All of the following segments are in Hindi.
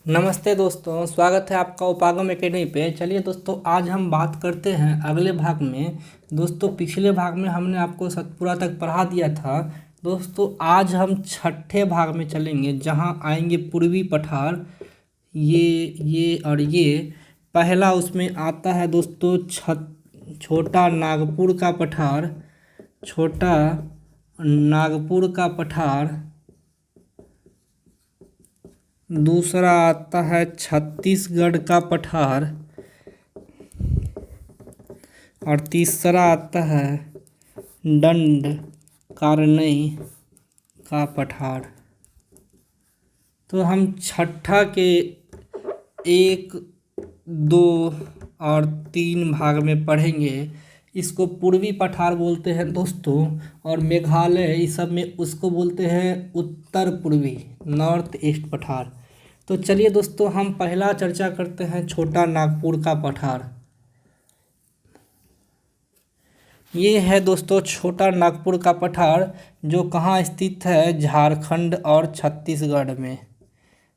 नमस्ते दोस्तों, स्वागत है आपका उपागम एकेडमी पे। चलिए दोस्तों, आज हम बात करते हैं अगले भाग में। दोस्तों, पिछले भाग में हमने आपको सतपुरा तक पढ़ा दिया था। दोस्तों, आज हम छठे भाग में चलेंगे, जहां आएंगे पूर्वी पठार। ये और ये पहला उसमें आता है दोस्तों छोटा नागपुर का पठार। छोटा नागपुर का पठार। दूसरा आता है छत्तीसगढ़ का पठार। और तीसरा आता है दंड कारनई का पठार। तो हम छठा के एक, दो और तीन भाग में पढ़ेंगे। इसको पूर्वी पठार बोलते हैं दोस्तों, और मेघालय इस सब में उसको बोलते हैं उत्तर पूर्वी, नॉर्थ ईस्ट पठार। तो चलिए दोस्तों, हम पहला चर्चा करते हैं छोटा नागपुर का पठार। ये है दोस्तों छोटा नागपुर का पठार, जो कहाँ स्थित है? झारखंड और छत्तीसगढ़ में।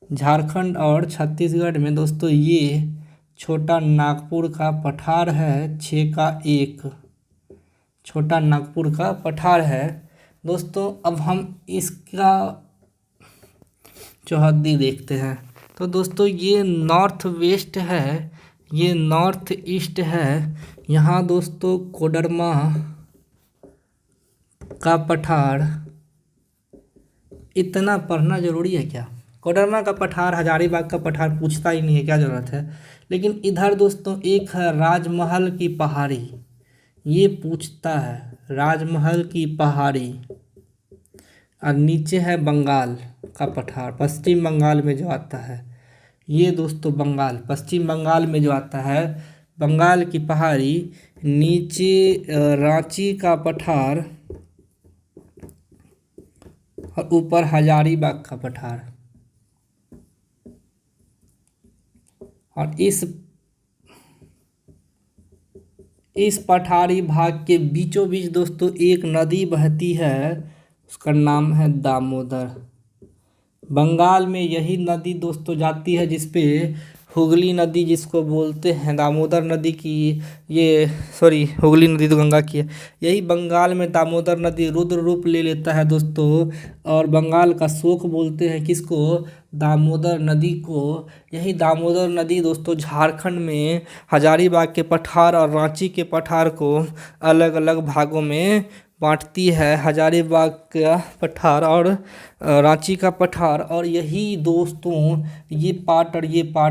झारखंड और छत्तीसगढ़ में दोस्तों ये छोटा नागपुर का पठार है। 6 का 1 छोटा नागपुर का पठार है दोस्तों। अब हम इसका चौहद्दी देखते हैं। तो दोस्तों, ये नॉर्थ वेस्ट है, ये नॉर्थ ईस्ट है। यहाँ दोस्तों कोडरमा का पठार। इतना पढ़ना ज़रूरी है क्या? कोडरमा का पठार, हजारीबाग का पठार पूछता ही नहीं है, क्या ज़रूरत है। लेकिन इधर दोस्तों एक है राजमहल की पहाड़ी, ये पूछता है राजमहल की पहाड़ी। और नीचे है बंगाल का पठार, पश्चिम बंगाल में जो आता है। ये दोस्तों बंगाल, पश्चिम बंगाल में जो आता है, बंगाल की पहाड़ी। नीचे रांची का पठार और ऊपर हजारीबाग का पठार। और इस पठारी भाग के बीचों बीच दोस्तों एक नदी बहती है, उसका नाम है दामोदर। बंगाल में यही नदी दोस्तों जाती है, जिसपे हुगली नदी जिसको बोलते हैं, दामोदर नदी की ये सॉरी हुगली नदी तो गंगा की है। यही बंगाल में दामोदर नदी रुद्र रूप ले लेता है दोस्तों, और बंगाल का शोक बोलते हैं किसको? दामोदर नदी को। यही दामोदर नदी दोस्तों झारखंड में हजारीबाग के पठार और रांची के पठार को अलग अलग भागों में बांटती है। हजारीबाग का पठार और रांची का पठार। और यही दोस्तों ये पार्ट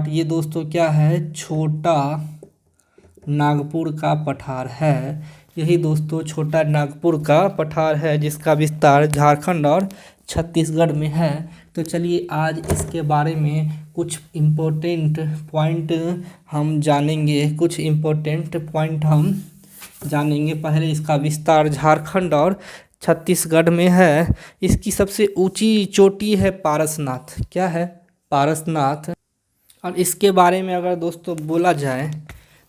ये दोस्तों क्या है? छोटा नागपुर का पठार है। यही दोस्तों छोटा नागपुर का पठार है, जिसका विस्तार झारखंड और छत्तीसगढ़ में है। तो चलिए आज इसके बारे में कुछ इम्पोर्टेंट पॉइंट हम जानेंगे। पहले इसका विस्तार झारखंड और छत्तीसगढ़ में है। इसकी सबसे ऊंची चोटी है पारसनाथ। क्या है? पारसनाथ। और इसके बारे में अगर दोस्तों बोला जाए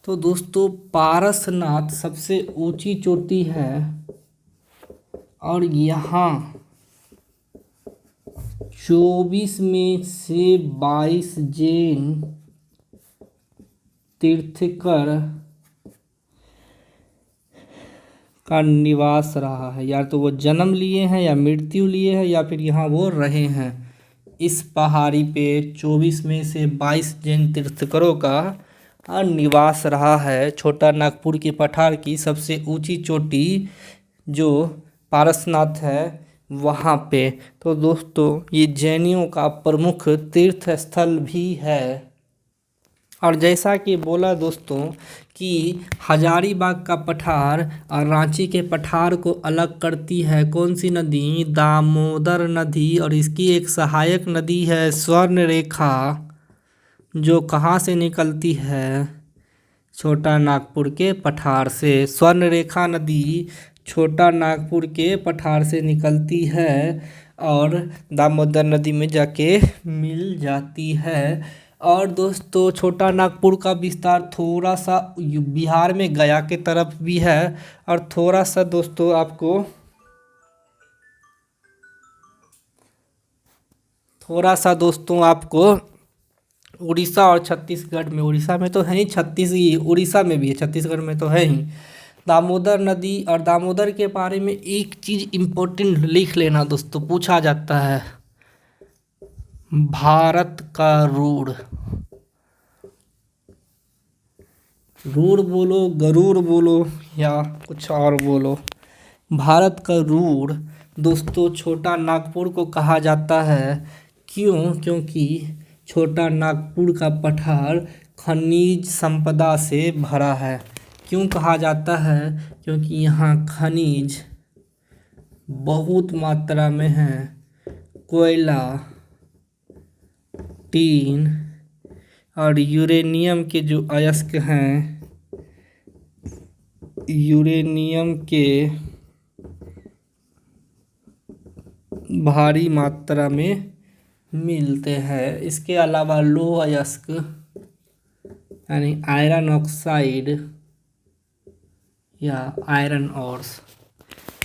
तो दोस्तों पारसनाथ सबसे ऊंची चोटी है, और यहाँ 24 में से 22 जैन तीर्थकर का निवास रहा है। या तो वो जन्म लिए हैं, या मृत्यु लिए हैं, या फिर यहाँ वो रहे हैं। इस पहाड़ी पे 24 में से 22 जैन तीर्थकरों का निवास रहा है। छोटा नागपुर के पठार की सबसे ऊंची चोटी जो पारसनाथ है वहाँ पे। तो दोस्तों ये जैनियों का प्रमुख तीर्थ स्थल भी है। और जैसा कि बोला दोस्तों कि हजारीबाग का पठार और रांची के पठार को अलग करती है कौन सी नदी? दामोदर नदी। और इसकी एक सहायक नदी है स्वर्णरेखा, जो कहाँ से निकलती है? छोटा नागपुर के पठार से। स्वर्णरेखा नदी छोटा नागपुर के पठार से निकलती है और दामोदर नदी में जाके मिल जाती है। और दोस्तों छोटा नागपुर का विस्तार थोड़ा सा बिहार में गया के तरफ भी है, और थोड़ा सा दोस्तों आपको उड़ीसा और छत्तीसगढ़ में, उड़ीसा में तो है ही, उड़ीसा में भी है, छत्तीसगढ़ में तो है ही। दामोदर नदी, और दामोदर के बारे में एक चीज़ इम्पोर्टेंट लिख लेना दोस्तों, पूछा जाता है, भारत का रूढ़, रूढ़ बोलो, गरुड़ बोलो या कुछ और बोलो, भारत का रूढ़ दोस्तों छोटा नागपुर को कहा जाता है। क्यों? क्योंकि छोटा नागपुर का पठार खनिज संपदा से भरा है। क्यों कहा जाता है? क्योंकि यहाँ खनिज बहुत मात्रा में है, कोयला, टीन और यूरेनियम के जो अयस्क हैं, यूरेनियम के भारी मात्रा में मिलते हैं। इसके अलावा लोह अयस्क यानी आयरन ऑक्साइड या आयरन ऑर्स,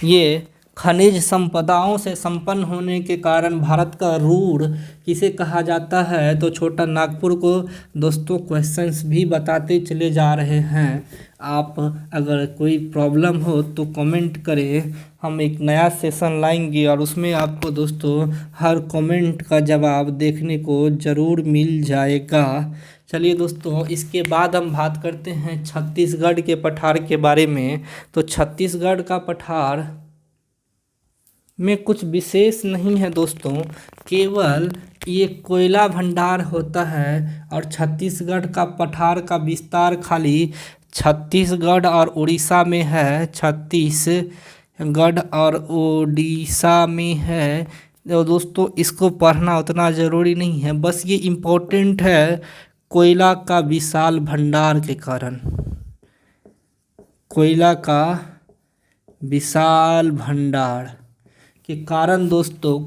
ये खनिज संपदाओं से संपन्न होने के कारण भारत का रूढ़ किसे कहा जाता है? तो छोटा नागपुर को दोस्तों क्वेश्चंस भी बताते चले जा रहे हैं। आप अगर कोई प्रॉब्लम हो तो कमेंट करें, हम एक नया सेशन लाएंगे और उसमें आपको दोस्तों हर कमेंट का जवाब देखने को ज़रूर मिल जाएगा। चलिए दोस्तों, इसके बाद हम बात करते हैं छत्तीसगढ़ के पठार के बारे में। तो छत्तीसगढ़ का पठार में कुछ विशेष नहीं है दोस्तों, केवल ये कोयला भंडार होता है। और छत्तीसगढ़ का पठार का विस्तार खाली छत्तीसगढ़ और उड़ीसा में है, छत्तीसगढ़ और उड़ीसा में है। तो दोस्तों इसको पढ़ना उतना ज़रूरी नहीं है, बस ये इम्पोर्टेंट है कोयला का विशाल भंडार के कारण, कोयला का विशाल भंडार के कारण दोस्तों,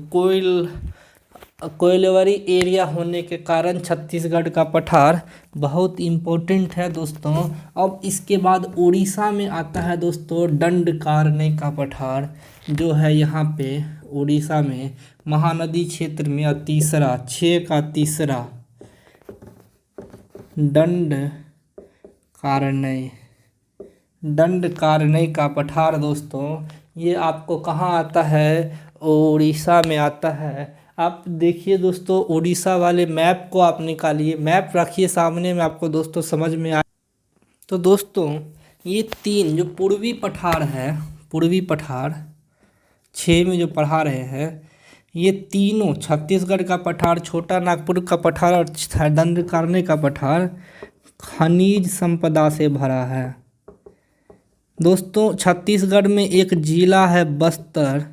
कोयलवरी एरिया होने के कारण छत्तीसगढ़ का पठार बहुत इम्पोर्टेंट है दोस्तों। अब इसके बाद उड़ीसा में आता है दोस्तों दंडकारण्य का पठार, जो है यहाँ पे उड़ीसा में महानदी क्षेत्र में तीसरा, 6 का तीसरा दंडकारण्य का पठार दोस्तों, ये आपको कहाँ आता है? उड़ीसा में आता है। आप देखिए दोस्तों, उड़ीसा वाले मैप को आप निकालिए, मैप रखिए सामने में, आपको दोस्तों समझ में आए। तो दोस्तों ये 3 जो पूर्वी पठार है, पूर्वी पठार 6 में जो पढ़ा रहे हैं, ये तीनों छत्तीसगढ़ का पठार, छोटा नागपुर का पठार और दंडकारण्य का पठार खनिज संपदा से भरा है दोस्तों। छत्तीसगढ़ में एक जिला है बस्तर,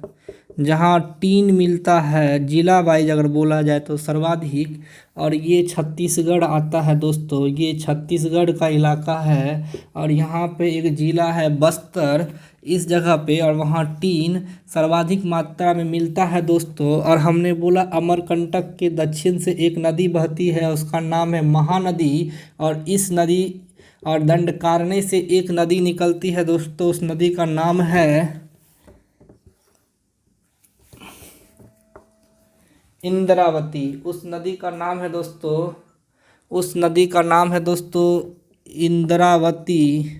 जहाँ टीन मिलता है, जिला वाइज अगर बोला जाए तो सर्वाधिक, और ये छत्तीसगढ़ आता है दोस्तों, ये छत्तीसगढ़ का इलाका है। और यहाँ पे एक जिला है बस्तर इस जगह पे, और वहाँ टीन सर्वाधिक मात्रा में मिलता है दोस्तों। और हमने बोला अमरकंटक के दक्षिण से एक नदी बहती है, उसका नाम है महानदी, और इस नदी और दंडकारण्य से एक नदी निकलती है दोस्तों, उस नदी का नाम है इंद्रावती। उस नदी का नाम है दोस्तों, उस नदी का नाम है दोस्तों इंद्रावती।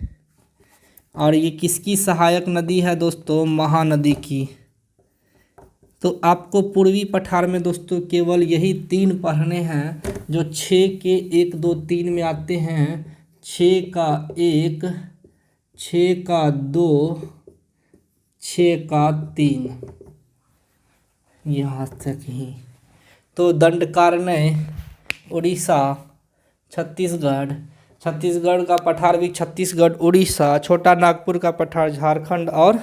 और ये किसकी सहायक नदी है दोस्तों? महानदी की। तो आपको पूर्वी पठार में दोस्तों केवल यही 3 पढ़ने हैं, जो 6 के 1, 2, 3 में आते हैं। 6 का 1, 6 का 2, 6 का 3, यहाँ तक ही। तो दंडकारण्य उड़ीसा, छत्तीसगढ़ का पठार भी छत्तीसगढ़, उड़ीसा, छोटा नागपुर का पठार झारखंड और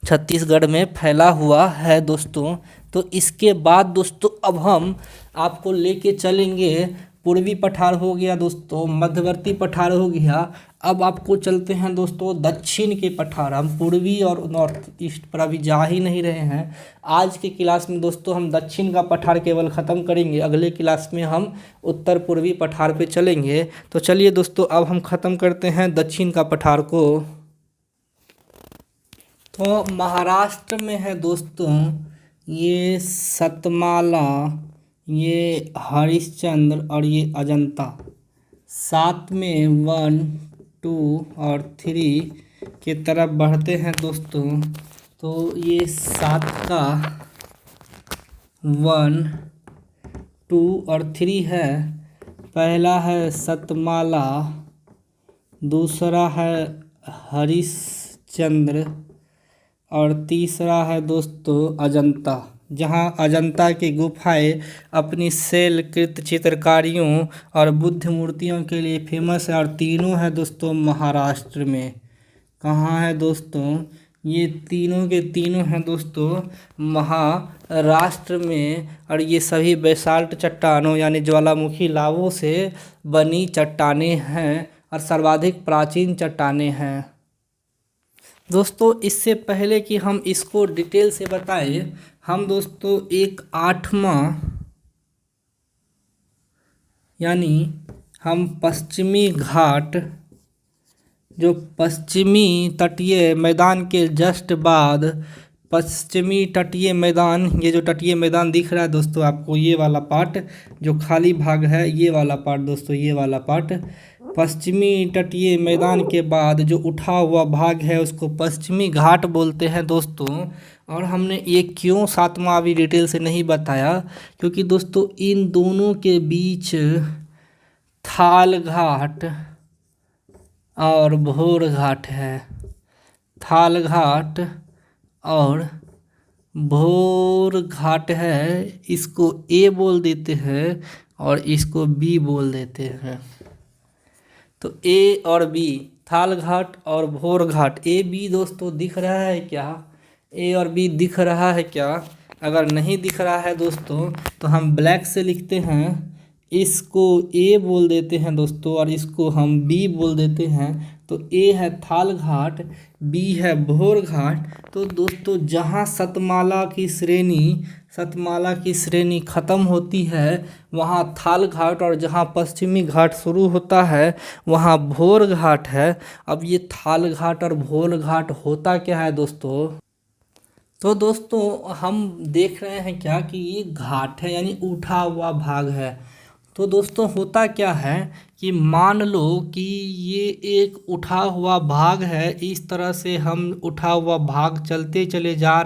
छत्तीसगढ़ में फैला हुआ है दोस्तों। तो इसके बाद दोस्तों अब हम आपको लेके चलेंगे, पूर्वी पठार हो गया दोस्तों, मध्यवर्ती पठार हो गया, अब आपको चलते हैं दोस्तों दक्षिण के पठार। हम पूर्वी और नॉर्थ ईस्ट पर अभी जा ही नहीं रहे हैं। आज के क्लास में दोस्तों हम दक्षिण का पठार केवल ख़त्म करेंगे, अगले क्लास में हम उत्तर पूर्वी पठार पे चलेंगे। तो चलिए दोस्तों अब हम ख़त्म करते हैं दक्षिण का पठार को। तो महाराष्ट्र में है दोस्तों ये सतमाला ये हरिश्चंद्र और ये अजंता। साथ में 1, 2 और 3 के तरफ बढ़ते हैं दोस्तों। तो ये 7 का 1, 2 और 3 है। पहला है सतमाला, दूसरा है हरिश्चंद्र और तीसरा है दोस्तों अजंता। जहाँ अजंता की गुफाएं अपनी शैलकृत चित्रकारियों और बुद्ध मूर्तियों के लिए फेमस है, और तीनों है दोस्तों महाराष्ट्र में। कहाँ है दोस्तों? ये तीनों के तीनों हैं दोस्तों महाराष्ट्र में, और ये सभी बेसाल्ट चट्टानों यानी ज्वालामुखी लावों से बनी चट्टानें हैं और सर्वाधिक प्राचीन चट्टानें हैं। दोस्तों इससे पहले कि हम इसको डिटेल से बताएं, हम दोस्तों एक 8वां यानी हम पश्चिमी घाट, जो पश्चिमी तटीय मैदान के जस्ट बाद पश्चिमी तटीय मैदान, ये जो तटीय मैदान दिख रहा है दोस्तों आपको, ये वाला पार्ट जो खाली भाग है, ये वाला पार्ट दोस्तों, ये वाला पार्ट पश्चिमी तटीय मैदान के बाद जो उठा हुआ भाग है उसको पश्चिमी घाट बोलते हैं दोस्तों। और हमने ये क्यों 7वां अभी डिटेल से नहीं बताया, क्योंकि दोस्तों इन दोनों के बीच थाल घाट और भोर घाट है। थाल घाट और भोर घाट है, इसको ए बोल देते हैं और इसको बी बोल देते हैं। तो ए और बी, थाल घाट और भोर घाट, ए बी दोस्तों दिख रहा है क्या? ए और बी दिख रहा है क्या? अगर नहीं दिख रहा है दोस्तों तो हम ब्लैक से लिखते हैं, इसको ए बोल देते हैं दोस्तों और इसको हम बी बोल देते हैं। तो ए है थाल घाट, बी है भोर घाट। तो दोस्तों जहाँ सतमाला की श्रेणी ख़त्म होती है वहाँ थाल घाट, और जहाँ पश्चिमी घाट शुरू होता है वहाँ भोर घाट है। अब ये थाल घाट और भोर घाट होता क्या है दोस्तों? तो दोस्तों हम देख रहे हैं क्या कि ये घाट है यानी उठा हुआ भाग है। तो दोस्तों होता क्या है कि मान लो कि ये एक उठा हुआ भाग है, इस तरह से हम उठा हुआ भाग चलते चले जा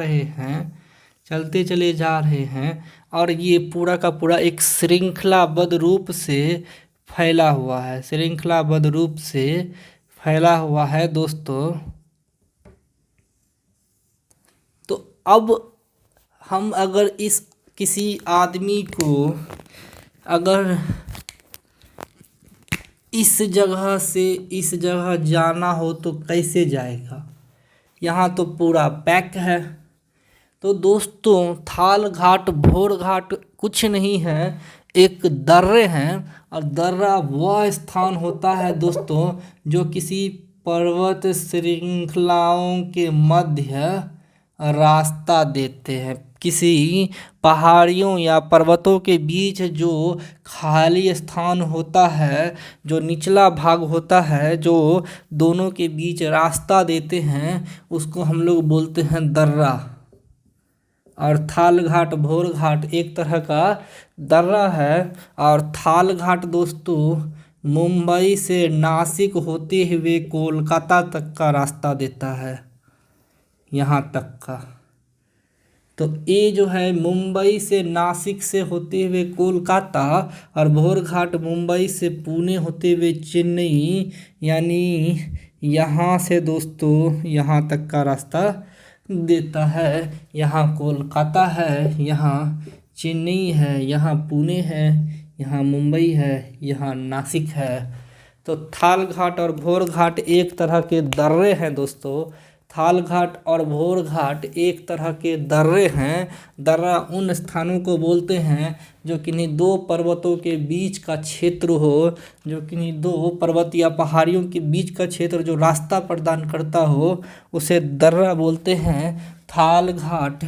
रहे हैं और ये पूरा का पूरा एक श्रृंखलाबद्ध रूप से फैला हुआ है दोस्तों। तो अब हम अगर इस किसी आदमी को अगर इस जगह से इस जगह जाना हो तो कैसे जाएगा? यहाँ तो पूरा पैक है। तो दोस्तों थाल घाट भोर घाट कुछ नहीं है, एक दर्रे हैं, और दर्रा वह स्थान होता है दोस्तों जो किसी पर्वत श्रृंखलाओं के मध्य रास्ता देते हैं। किसी पहाड़ियों या पर्वतों के बीच जो खाली स्थान होता है, जो निचला भाग होता है, जो दोनों के बीच रास्ता देते हैं, उसको हम लोग बोलते हैं दर्रा। और थाल घाट भोर घाट एक तरह का दर्रा है। और थाल घाट दोस्तों मुंबई से नासिक होते हुए कोलकाता तक का रास्ता देता है, यहाँ तक का। तो ये जो है मुंबई से नासिक से होते हुए कोलकाता, और भोर घाट मुंबई से पुणे होते हुए चेन्नई, यानी यहाँ से दोस्तों यहाँ तक का रास्ता देता है। यहाँ कोलकाता है, यहाँ चेन्नई है, यहाँ पुणे है, यहाँ मुंबई है, यहाँ नासिक है। तो थाल घाट और भोर घाट एक तरह के दर्रे हैं दोस्तों। थाल घाट और भोर घाट एक तरह के दर्रे हैं। दर्रा उन स्थानों को बोलते हैं जो किन्हीं दो पर्वतों के बीच का क्षेत्र हो, जो किन्हीं दो पर्वत या पहाड़ियों के बीच का क्षेत्र जो रास्ता प्रदान करता हो, उसे दर्रा बोलते हैं। थाल घाट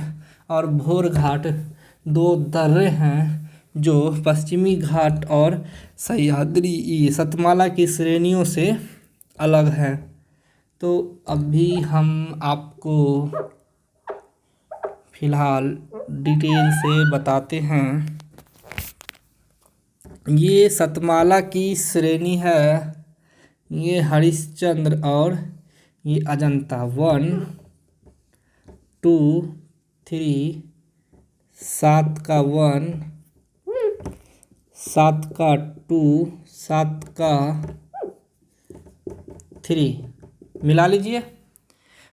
और भोर घाट दो दर्रे हैं जो पश्चिमी घाट और सह्याद्री सतमाला की श्रेणियों से अलग हैं। तो अभी हम आपको फ़िलहाल डिटेल से बताते हैं ये सतमाला की श्रेणी है। ये हरिश्चंद्र और ये अजंता 1 2 3 7 का 1 7 का 2 7 का 3 मिला लीजिए।